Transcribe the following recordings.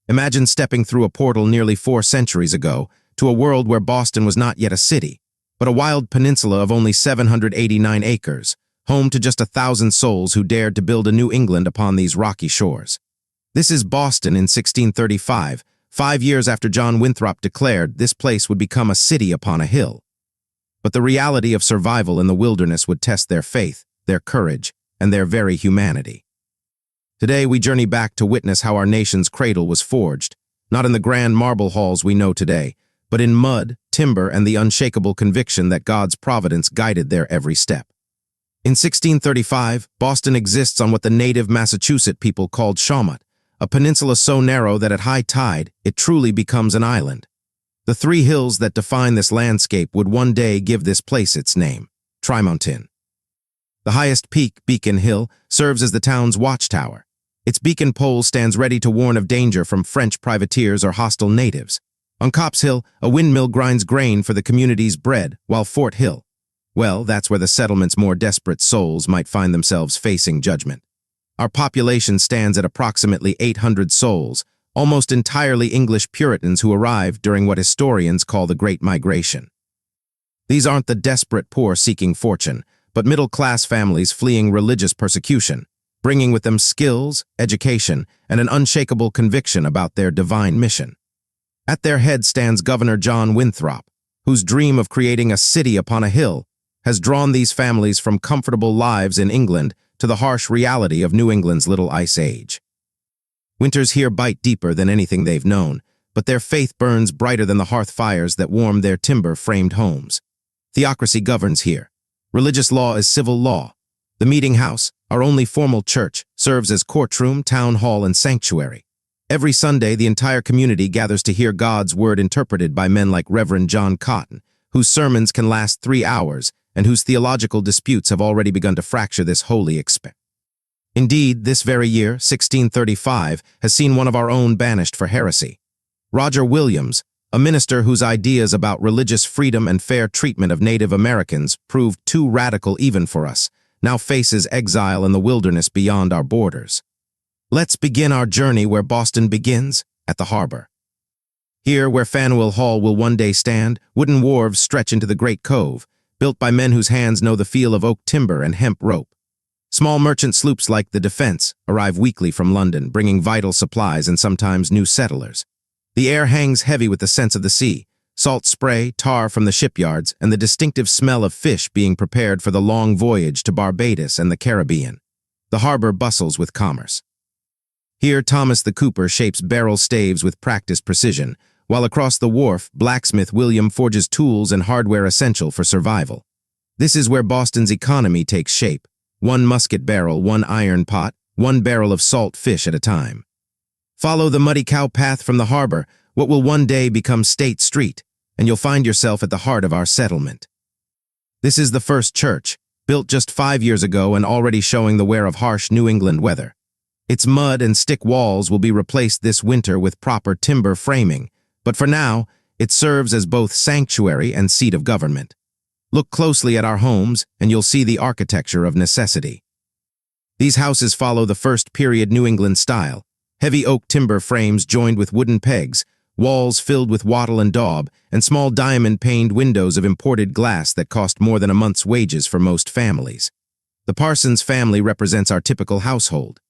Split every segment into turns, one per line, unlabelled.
Imagine stepping through a portal nearly 4 centuries ago to a world where Boston was not yet a city, but a wild peninsula of only 789 acres, home to just 1,000 souls who dared to build a New England upon these rocky shores. This is Boston in 1635, 5 years after John Winthrop declared this place would become a city upon a hill. But the reality of survival in the wilderness would test their faith, their courage, and their very humanity. Today we journey back to witness how our nation's cradle was forged, not in the grand marble halls we know today, but in mud, timber, and the unshakable conviction that God's providence guided their every step. In 1635, Boston exists on what the native Massachusetts people called Shawmut, a peninsula so narrow that at high tide, it truly becomes an island. The 3 hills that define this landscape would one day give this place its name, Trimontin. The highest peak, Beacon Hill, serves as the town's watchtower. Its beacon pole stands ready to warn of danger from French privateers or hostile natives. On Copp's Hill, a windmill grinds grain for the community's bread, while Fort Hill, well, that's where the settlement's more desperate souls might find themselves facing judgment. Our population stands at approximately 800 souls, almost entirely English Puritans who arrived during what historians call the Great Migration. These aren't the desperate poor seeking fortune, but middle-class families fleeing religious persecution, bringing with them skills, education, and an unshakable conviction about their divine mission. At their head stands Governor John Winthrop, whose dream of creating a city upon a hill has drawn these families from comfortable lives in England to the harsh reality of New England's Little Ice Age. Winters here bite deeper than anything they've known, but their faith burns brighter than the hearth fires that warm their timber-framed homes. Theocracy governs here. Religious law is civil law. The meeting house, our only formal church, serves as courtroom, town hall, and sanctuary. Every Sunday, the entire community gathers to hear God's word interpreted by men like Reverend John Cotton, whose sermons can last 3 hours and whose theological disputes have already begun to fracture this holy experience. Indeed, this very year, 1635, has seen one of our own banished for heresy. Roger Williams, a minister whose ideas about religious freedom and fair treatment of Native Americans proved too radical even for us, now faces exile in the wilderness beyond our borders. Let's begin our journey where Boston begins, at the harbor. Here, where Faneuil Hall will one day stand, wooden wharves stretch into the Great Cove, built by men whose hands know the feel of oak timber and hemp rope. Small merchant sloops like the Defense arrive weekly from London, bringing vital supplies and sometimes new settlers. The air hangs heavy with the scents of the sea, salt spray, tar from the shipyards, and the distinctive smell of fish being prepared for the long voyage to Barbados and the Caribbean. The harbor bustles with commerce. Here, Thomas the Cooper shapes barrel staves with practiced precision, while across the wharf, blacksmith William forges tools and hardware essential for survival. This is where Boston's economy takes shape. 1 musket barrel, 1 iron pot, 1 barrel of salt fish at a time. Follow the muddy cow path from the harbor, what will one day become State Street, and you'll find yourself at the heart of our settlement. This is the first church, built just 5 years ago and already showing the wear of harsh New England weather. Its mud and stick walls will be replaced this winter with proper timber framing, but for now, it serves as both sanctuary and seat of government. Look closely at our homes, and you'll see the architecture of necessity. These houses follow the first period New England style, heavy oak timber frames joined with wooden pegs, walls filled with wattle and daub, and small diamond-paned windows of imported glass that cost more than a month's wages for most families. The Parsons family represents our typical household.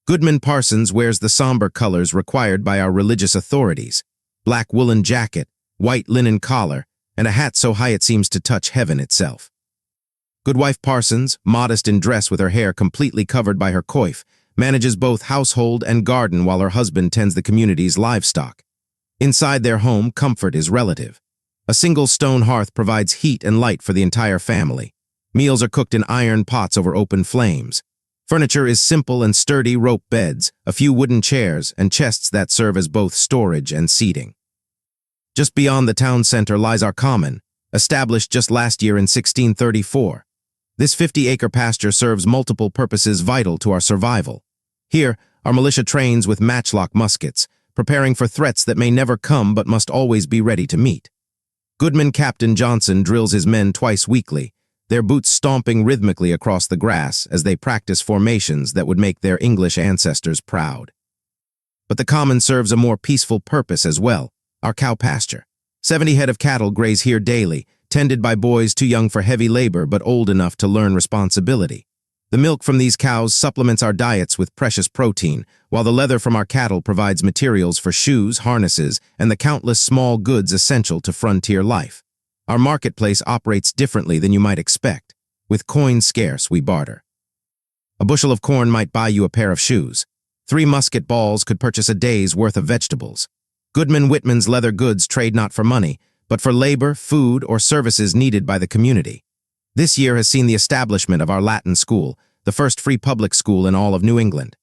Goodman Parsons wears the somber colors required by our religious authorities: black woolen jacket, white linen collar, and a hat so high it seems to touch heaven itself. Goodwife Parsons, modest in dress with her hair completely covered by her coif, manages both household and garden while her husband tends the community's livestock. Inside their home, comfort is relative. A single stone hearth provides heat and light for the entire family. Meals are cooked in iron pots over open flames. Furniture is simple and sturdy rope beds, a few wooden chairs, and chests that serve as both storage and seating. Just beyond the town center lies our common, established just last year in 1634. This 50-acre pasture serves multiple purposes vital to our survival. Here, our militia trains with matchlock muskets, preparing for threats that may never come but must always be ready to meet. Goodman Captain Johnson drills his men twice weekly, their boots stomping rhythmically across the grass as they practice formations that would make their English ancestors proud. But the common serves a more peaceful purpose as well, our cow pasture. 70 head of cattle graze here daily, tended by boys too young for heavy labor but old enough to learn responsibility. The milk from these cows supplements our diets with precious protein, while the leather from our cattle provides materials for shoes, harnesses, and the countless small goods essential to frontier life. Our marketplace operates differently than you might expect. With coins scarce, we barter. A bushel of corn might buy you a pair of shoes. 3 musket balls could purchase a day's worth of vegetables. Goodman Whitman's leather goods trade not for money, but for labor, food, or services needed by the community. This year has seen the establishment of our Latin school, the first free public school in all of New England.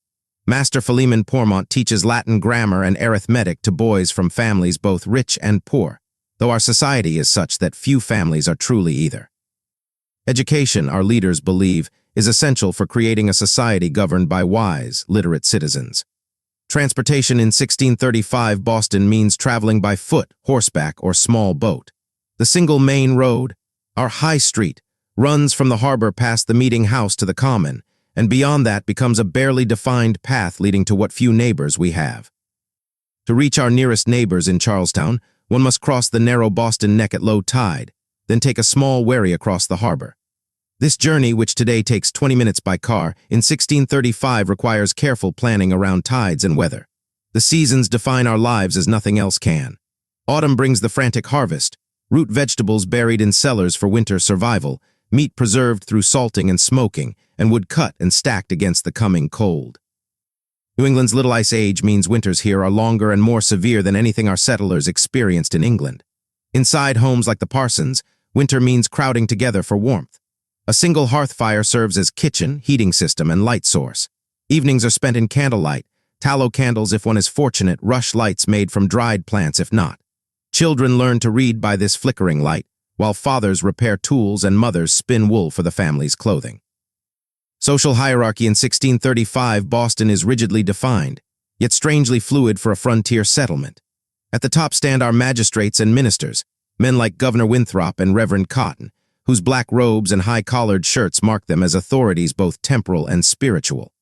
Master Philemon Pourmont teaches Latin grammar and arithmetic to boys from families both rich and poor, though our society is such that few families are truly either. Education, our leaders believe, is essential for creating a society governed by wise, literate citizens. Transportation in 1635 Boston means traveling by foot, horseback, or small boat. The single main road, our High Street, runs from the harbor past the meeting house to the common, and beyond that becomes a barely defined path leading to what few neighbors we have. To reach our nearest neighbors in Charlestown, one must cross the narrow Boston Neck at low tide, then take a small wherry across the harbor. This journey, which today takes 20 minutes by car, in 1635 requires careful planning around tides and weather. The seasons define our lives as nothing else can. Autumn brings the frantic harvest, root vegetables buried in cellars for winter survival, meat preserved through salting and smoking, and wood cut and stacked against the coming cold. New England's Little Ice Age means winters here are longer and more severe than anything our settlers experienced in England. Inside homes like the Parsons, winter means crowding together for warmth. A single hearth fire serves as kitchen, heating system, and light source. Evenings are spent in candlelight, tallow candles if one is fortunate, rush lights made from dried plants if not. Children learn to read by this flickering light, while fathers repair tools and mothers spin wool for the family's clothing. Social hierarchy in 1635 Boston is rigidly defined, yet strangely fluid for a frontier settlement. At the top stand our magistrates and ministers, men like Governor Winthrop and Reverend Cotton, whose black robes and high-collared shirts mark them as authorities both temporal and spiritual.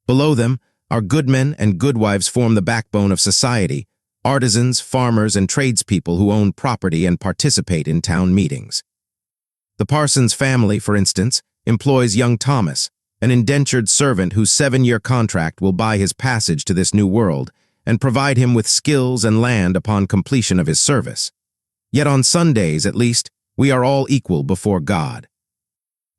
Below them, our goodmen and goodwives form the backbone of society, artisans, farmers, and tradespeople who own property and participate in town meetings. The Parsons family, for instance, employs young Thomas, an indentured servant whose 7-year contract will buy his passage to this new world and provide him with skills and land upon completion of his service. Yet on Sundays, at least, we are all equal before God.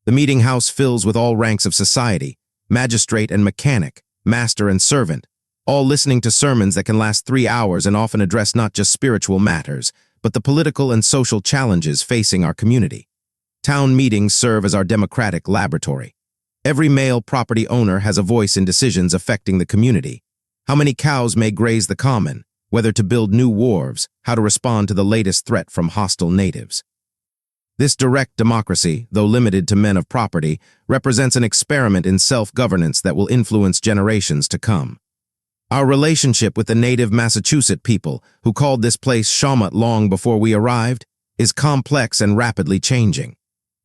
The meeting house fills with all ranks of society, magistrate and mechanic, master and servant, all listening to sermons that can last 3 hours and often address not just spiritual matters, but the political and social challenges facing our community. Town meetings serve as our democratic laboratory. Every male property owner has a voice in decisions affecting the community. How many cows may graze the common, whether to build new wharves, how to respond to the latest threat from hostile natives. This direct democracy, though limited to men of property, represents an experiment in self-governance that will influence generations to come. Our relationship with the native Massachusetts people, who called this place Shawmut long before we arrived, is complex and rapidly changing.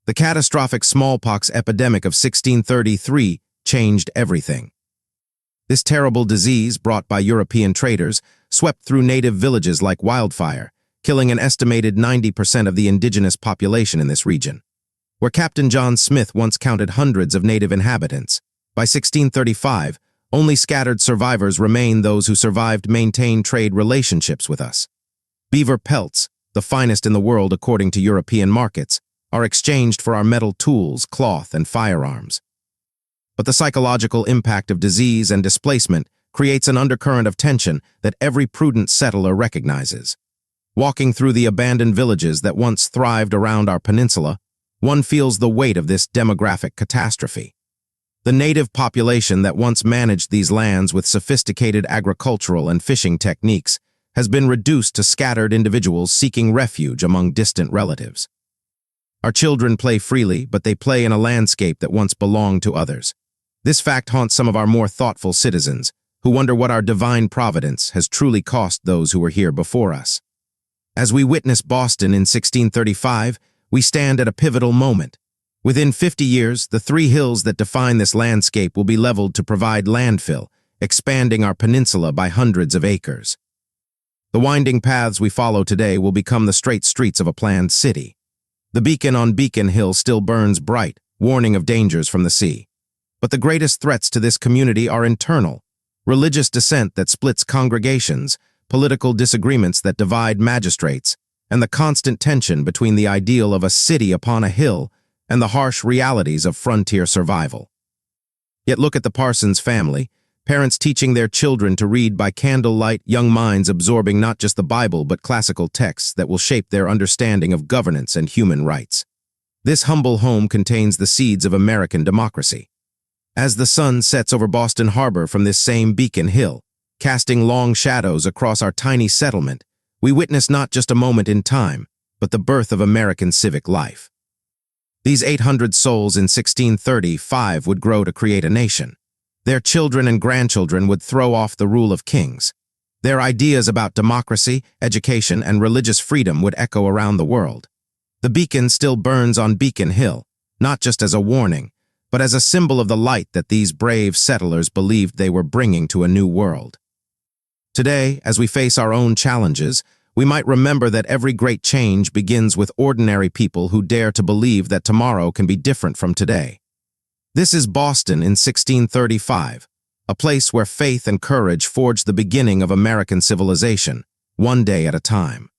The catastrophic smallpox epidemic of 1633 changed everything. This terrible disease, brought by European traders, swept through native villages like wildfire, killing an estimated 90% of the indigenous population in this region. Where Captain John Smith once counted hundreds of native inhabitants, by 1635, only scattered survivors remain. Those who survived maintain trade relationships with us. Beaver pelts, the finest in the world according to European markets, are exchanged for our metal tools, cloth, and firearms. But the psychological impact of disease and displacement creates an undercurrent of tension that every prudent settler recognizes. Walking through the abandoned villages that once thrived around our peninsula, one feels the weight of this demographic catastrophe. The native population that once managed these lands with sophisticated agricultural and fishing techniques has been reduced to scattered individuals seeking refuge among distant relatives. Our children play freely, but they play in a landscape that once belonged to others. This fact haunts some of our more thoughtful citizens, who wonder what our divine providence has truly cost those who were here before us. As we witness Boston in 1635, we stand at a pivotal moment. Within 50 years, the 3 hills that define this landscape will be leveled to provide landfill, expanding our peninsula by hundreds of acres. The winding paths we follow today will become the straight streets of a planned city. The beacon on Beacon Hill still burns bright, warning of dangers from the sea. But the greatest threats to this community are internal: religious dissent that splits congregations, political disagreements that divide magistrates, and the constant tension between the ideal of a city upon a hill and the harsh realities of frontier survival. Yet look at the Parsons family, parents teaching their children to read by candlelight, young minds absorbing not just the Bible but classical texts that will shape their understanding of governance and human rights. This humble home contains the seeds of American democracy. As the sun sets over Boston Harbor from this same Beacon Hill, casting long shadows across our tiny settlement, we witness not just a moment in time, but the birth of American civic life. These 800 souls in 1635 would grow to create a nation. Their children and grandchildren would throw off the rule of kings. Their ideas about democracy, education, and religious freedom would echo around the world. The beacon still burns on Beacon Hill, not just as a warning, but as a symbol of the light that these brave settlers believed they were bringing to a new world. Today, as we face our own challenges, we might remember that every great change begins with ordinary people who dare to believe that tomorrow can be different from today. This is Boston in 1635, a place where faith and courage forged the beginning of American civilization, one day at a time.